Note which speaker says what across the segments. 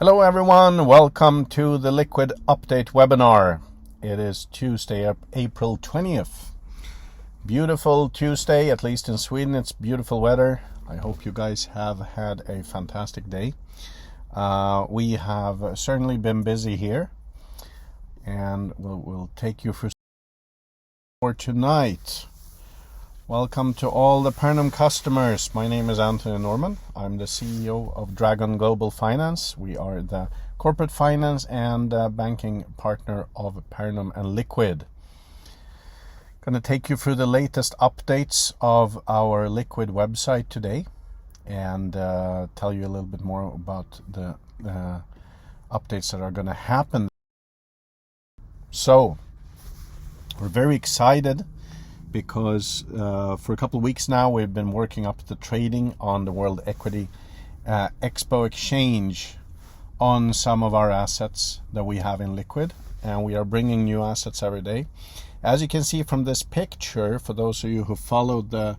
Speaker 1: Hello everyone, welcome to the Likquid update webinar. It is Tuesday, April 20th. Beautiful Tuesday, at least in Sweden. It's beautiful weather. I hope you guys have had a fantastic day. We have certainly been busy here, and we'll take you through for tonight. Welcome to all the Pernum customers. My name is Anthony Norman. I'm the CEO of Dragon Global Finance. We are the corporate finance and banking partner of Pernum and Likquid. Going to take you through the latest updates of our Likquid website today and tell you a little bit more about the updates that are going to happen. So, we're very excited because for a couple of weeks now we've been working up the trading on the World Equity Expo exchange on some of our assets that we have in Likquid, and we are bringing new assets every day. As you can see from this picture, for those of you who followed the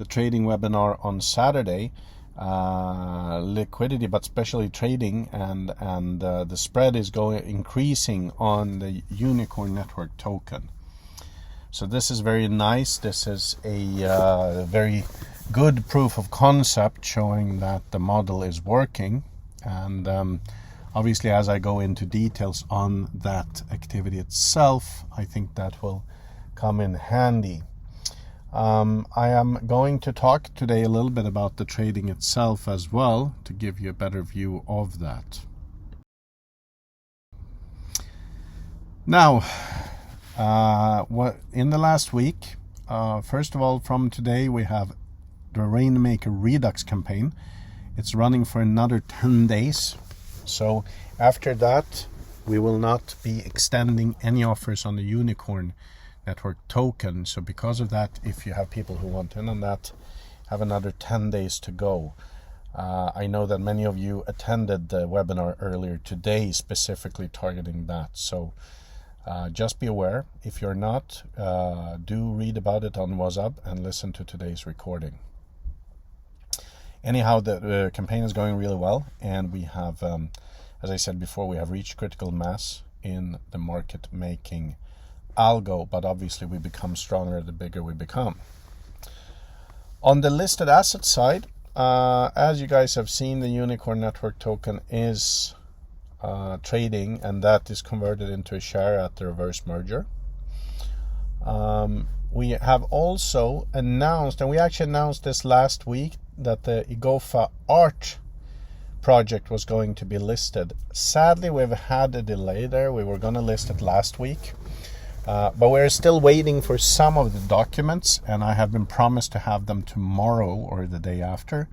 Speaker 1: trading webinar on Saturday, liquidity, but especially trading and the spread is increasing on the Unicorn Network token. So this is very nice. This is a very good proof of concept showing that the model is working. And obviously, as I go into details on that activity itself, I think that will come in handy. I am going to talk today a little bit about the trading itself as well to give you a better view of that. Now, in the last week, first of all, from today we have the Rainmaker Redux campaign. It's running for another 10 days. So after that, we will not be extending any offers on the Unicorn Network token. So because of that, if you have people who want in on that, have another 10 days to go. I know that many of you attended the webinar earlier today, specifically targeting that. So just be aware. If you're not, do read about it on WhatsApp and listen to today's recording. Anyhow, the campaign is going really well, and we have, as I said before, we have reached critical mass in the market making algo, but obviously we become stronger the bigger we become. On the listed asset side, as you guys have seen, the Unicorn Network token is trading, and that is converted into a share at the reverse merger. We have also announced, and we actually announced this last week, that the Igofa art project was going to be listed. Sadly, we've had a delay there. We were going to list it last week, but we're still waiting for some of the documents, and I have been promised to have them tomorrow or the day after.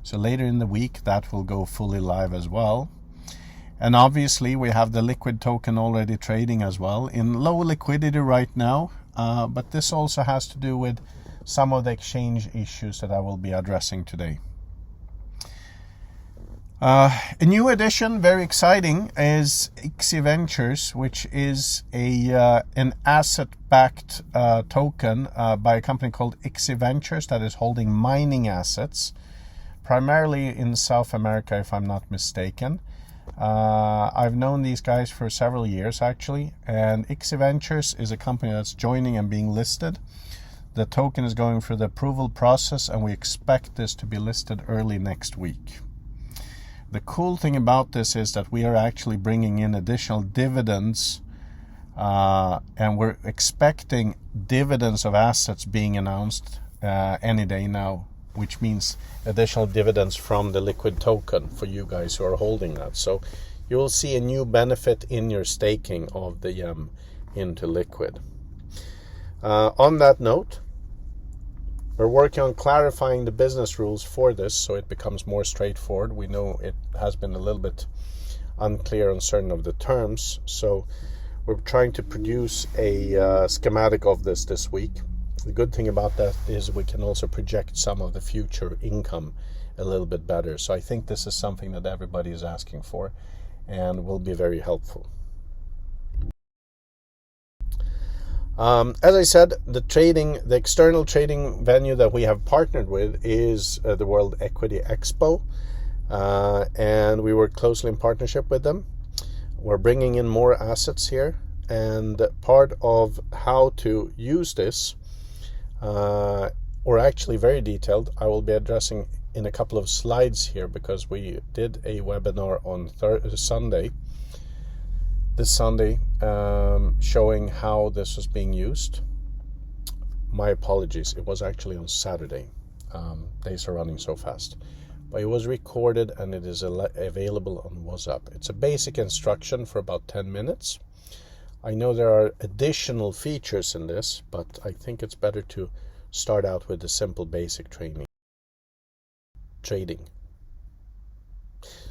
Speaker 1: So later in the week, that will go fully live as well. And obviously, we have the Likquid token already trading as well in low liquidity right now. But this also has to do with some of the exchange issues that I will be addressing today. A new addition, very exciting, is IXI Ventures, which is an asset-backed token by a company called IXI Ventures that is holding mining assets, primarily in South America, if I'm not mistaken. I've known these guys for several years actually, and IXI Ventures is a company that's joining and being listed. The token is going through the approval process, and we expect this to be listed early next week. The cool thing about this is that we are actually bringing in additional dividends, and we're expecting dividends of assets being announced any day now, which means additional dividends from the Likquid token for you guys who are holding that. So you will see a new benefit in your staking of the YEM into Likquid. On that note, we're working on clarifying the business rules for this so it becomes more straightforward. We know it has been a little bit unclear on certain of the terms, so we're trying to produce a schematic of this week. The good thing about that is we can also project some of the future income a little bit better. So I think this is something that everybody is asking for and will be very helpful. As I said, the external trading venue that we have partnered with is the World Equity Expo. And and we work closely in partnership with them. We're bringing in more assets here, and part of how to use this, or actually very detailed, I will be addressing in a couple of slides here, because we did a webinar on Sunday, showing how this was being used. My apologies, it was actually on Saturday. Days are running so fast. But it was recorded and it is available on WhatsApp. It's a basic instruction for about 10 minutes. I know there are additional features in this, but I think it's better to start out with the simple basic trading.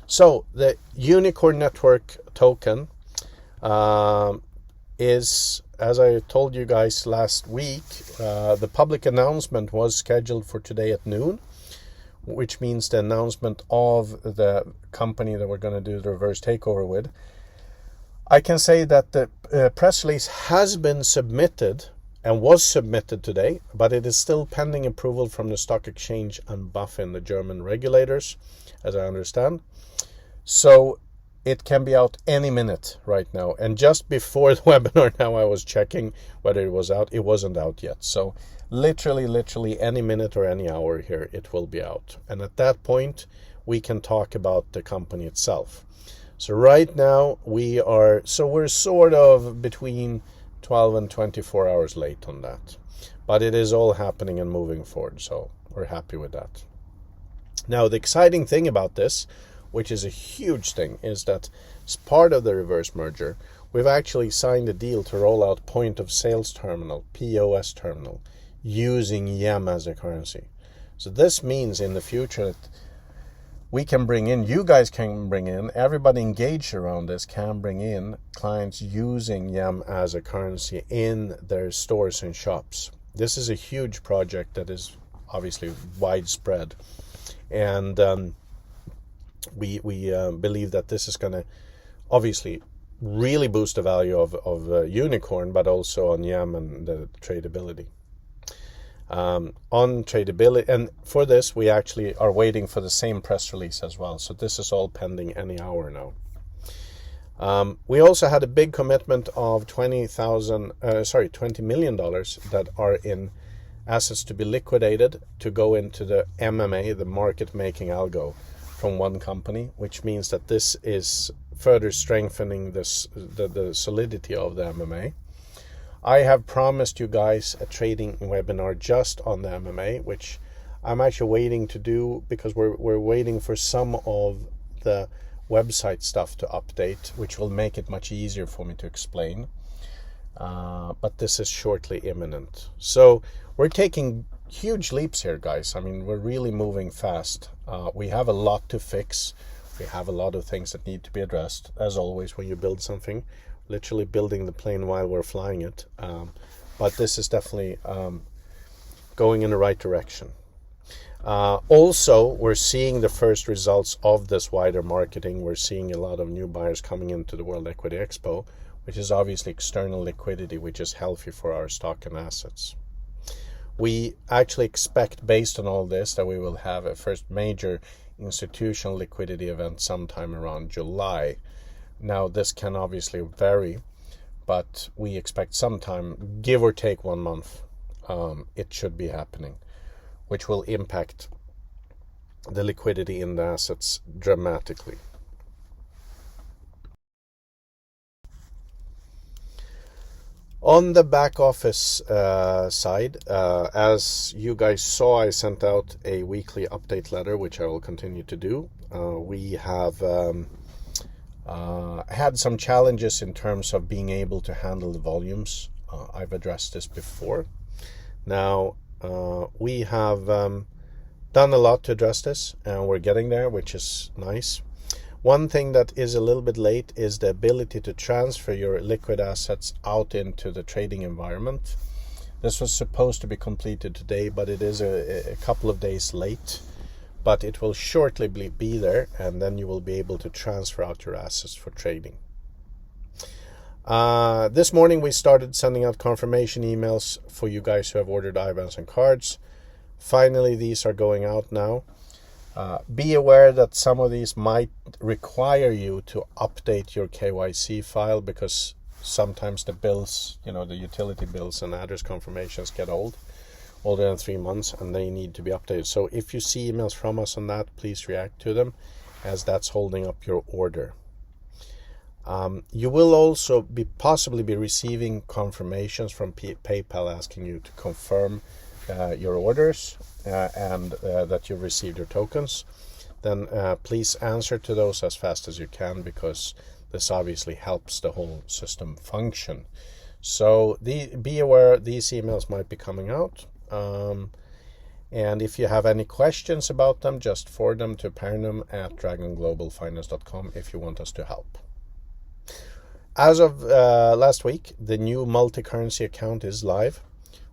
Speaker 1: So the Unicorn Network token is, as I told you guys last week, the public announcement was scheduled for today at noon, which means the announcement of the company that we're going to do the reverse takeover with. I can say that the press release has been submitted and was submitted today, but it is still pending approval from the stock exchange and BaFin, the German regulators, as I understand. So it can be out any minute right now. And just before the webinar now, I was checking whether it was out. It wasn't out yet. So literally any minute or any hour here, it will be out. And at that point, we can talk about the company itself. So right now we're sort of between 12 and 24 hours late on that. But it is all happening and moving forward. So we're happy with that. Now, the exciting thing about this, which is a huge thing, is that as part of the reverse merger, we've actually signed a deal to roll out point of sales terminal, POS terminal, using YEM as a currency. So this means in the future that we can bring in, you guys can bring in, everybody engaged around this can bring in clients using YEM as a currency in their stores and shops. This is a huge project that is obviously widespread. And we believe that this is going to obviously really boost the value of Unicorn, but also on YEM and the tradability. On tradability, and for this we actually are waiting for the same press release as well. So this is all pending any hour now. We also had a big commitment of $20 million that are in assets to be liquidated to go into the MMA, the market making algo, from one company, which means that this is further strengthening the solidity of the MMA. I have promised you guys a trading webinar just on the MMA, which I'm actually waiting to do, because we're waiting for some of the website stuff to update, which will make it much easier for me to explain. But this is shortly imminent. So we're taking huge leaps here, guys. I mean, we're really moving fast. We have a lot to fix. We have a lot of things that need to be addressed. As always, when you build something, literally building the plane while we're flying it. But this is definitely going in the right direction. Also, we're seeing the first results of this wider marketing. We're seeing a lot of new buyers coming into the World Equity Expo, which is obviously external liquidity, which is healthy for our stock and assets. We actually expect, based on all this, that we will have a first major institutional liquidity event sometime around July. Now, this can obviously vary, but we expect sometime, give or take 1 month, it should be happening, which will impact the liquidity in the assets dramatically. On the back office side, as you guys saw, I sent out a weekly update letter, which I will continue to do. We have had some challenges in terms of being able to handle the volumes. I've addressed this before. Now, we have done a lot to address this, and we're getting there, which is nice. One thing that is a little bit late is the ability to transfer your liquid assets out into the trading environment. This was supposed to be completed today, but it is a couple of days late. But it will shortly be there, and then you will be able to transfer out your assets for trading. This morning we started sending out confirmation emails for you guys who have ordered IBANs and cards. Finally, these are going out now. Be aware that some of these might require you to update your KYC file, because sometimes the bills, the utility bills and address confirmations get older than 3 months, and they need to be updated. So if you see emails from us on that, please react to them, as that's holding up your order. You will also possibly be receiving confirmations from PayPal asking you to confirm your orders and that you've received your tokens. Then please answer to those as fast as you can, because this obviously helps the whole system function. So be aware these emails might be coming out. And if you have any questions about them, just forward them to pernum@dragonglobalfinance.com if you want us to help. As of last week, the new multi-currency account is live,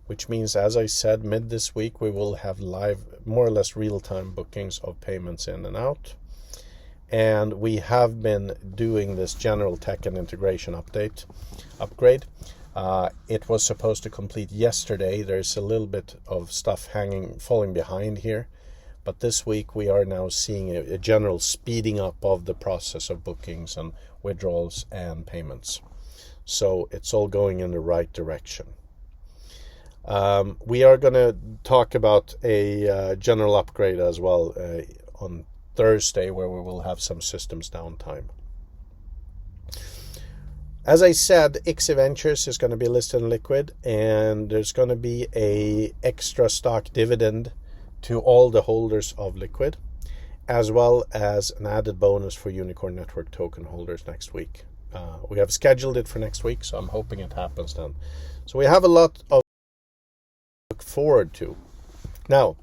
Speaker 1: which means, as I said, mid this week we will have live, more or less real-time bookings of payments in and out. And we have been doing this general tech and integration upgrade. It was supposed to complete yesterday. There's a little bit of stuff falling behind here. But this week we are now seeing a general speeding up of the process of bookings and withdrawals and payments. So it's all going in the right direction. We are going to talk about a general upgrade as well on Thursday, where we will have some systems downtime. As I said, ICSI Ventures is going to be listed in Likquid, and there's going to be a extra stock dividend to all the holders of Likquid, as well as an added bonus for Unicorn Network token holders next week. We have scheduled it for next week, so I'm hoping it happens then. So we have a lot of look forward to. Now,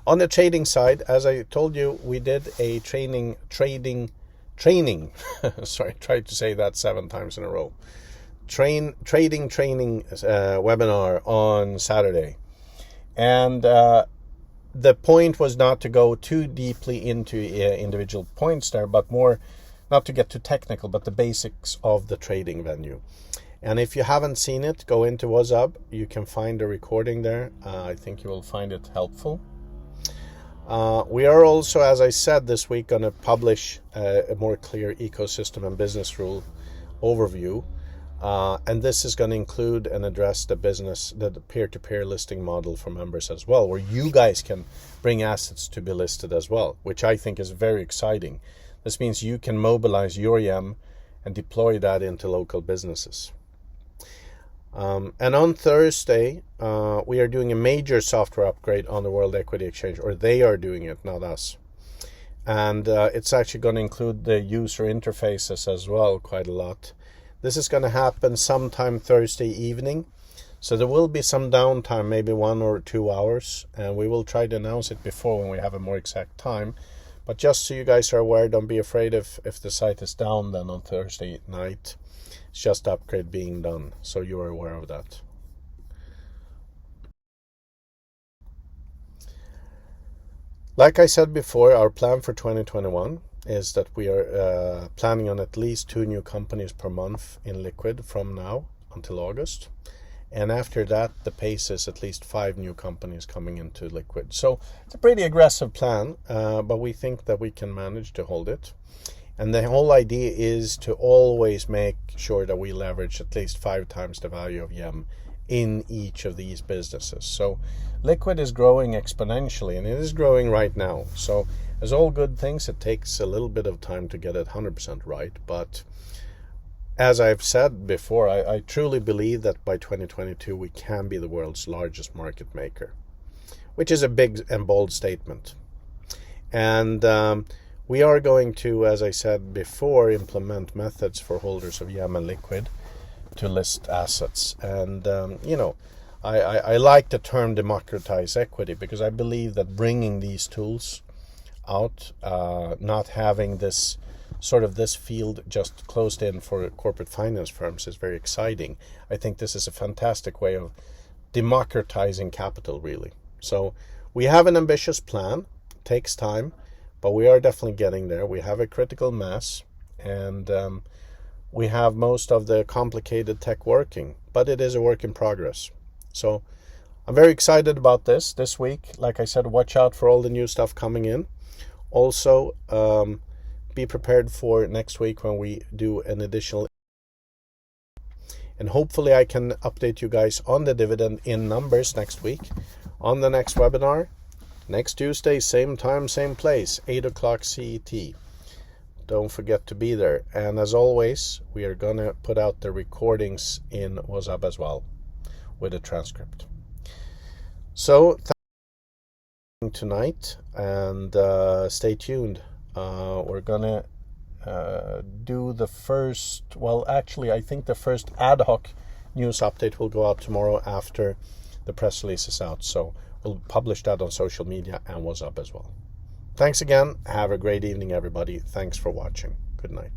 Speaker 1: on the trading side, as I told you, we did a trading sorry, tried to say that 7 times in a row. Trading webinar on Saturday. And the point was not to go too deeply into individual points there, but more not to get too technical, but the basics of the trading venue. And if you haven't seen it, go into WhatsApp. You can find the recording there. I think you will find it helpful. We are also, as I said, this week going to publish a more clear ecosystem and business rule overview. And this is going to include and address the peer-to-peer listing model for members as well, where you guys can bring assets to be listed as well, which I think is very exciting. This means you can mobilize your YEM and deploy that into local businesses. And on Thursday, we are doing a major software upgrade on the World Equity Exchange, or they are doing it, not us. And it's actually going to include the user interfaces as well, quite a lot. This is going to happen sometime Thursday evening. So there will be some downtime, maybe 1 or 2 hours. And we will try to announce it before when we have a more exact time. But just so you guys are aware, don't be afraid if the site is down then on Thursday night. It's just upgrade being done, so you are aware of that. Like I said before, our plan for 2021 is that we are planning on at least 2 new companies per month in Likquid from now until August. And after that, the pace is at least 5 new companies coming into Likquid. So it's a pretty aggressive plan, but we think that we can manage to hold it. And the whole idea is to always make sure that we leverage at least 5 times the value of YEM in each of these businesses. So Likquid is growing exponentially, and it is growing right now. So as all good things, it takes a little bit of time to get it 100% right. But as I've said before, I truly believe that by 2022 we can be the world's largest market maker, which is a big and bold statement. And we are going to, as I said before, implement methods for holders of YEM and Likquid to list assets. And, I like the term democratize equity, because I believe that bringing these tools out, not having this field just closed in for corporate finance firms is very exciting. I think this is a fantastic way of democratizing capital, really. So we have an ambitious plan. It takes time. But we are definitely getting there. We have a critical mass, and we have most of the complicated tech working, but it is a work in progress. So I'm very excited about this week. Like I said, watch out for all the new stuff coming in. Also, be prepared for next week when we do an additional. And hopefully I can update you guys on the dividend in numbers next week on the next webinar. Next Tuesday, same time, same place, 8 o'clock CET. Don't forget to be there. And as always, we are going to put out the recordings in WhatsApp as well with a transcript. So, thank you for tonight, and stay tuned. We're going to do the first, I think the first ad hoc news update will go out tomorrow after the press release is out. So we'll publish that on social media and WhatsApp as well. Thanks again. Have a great evening, everybody. Thanks for watching. Good night.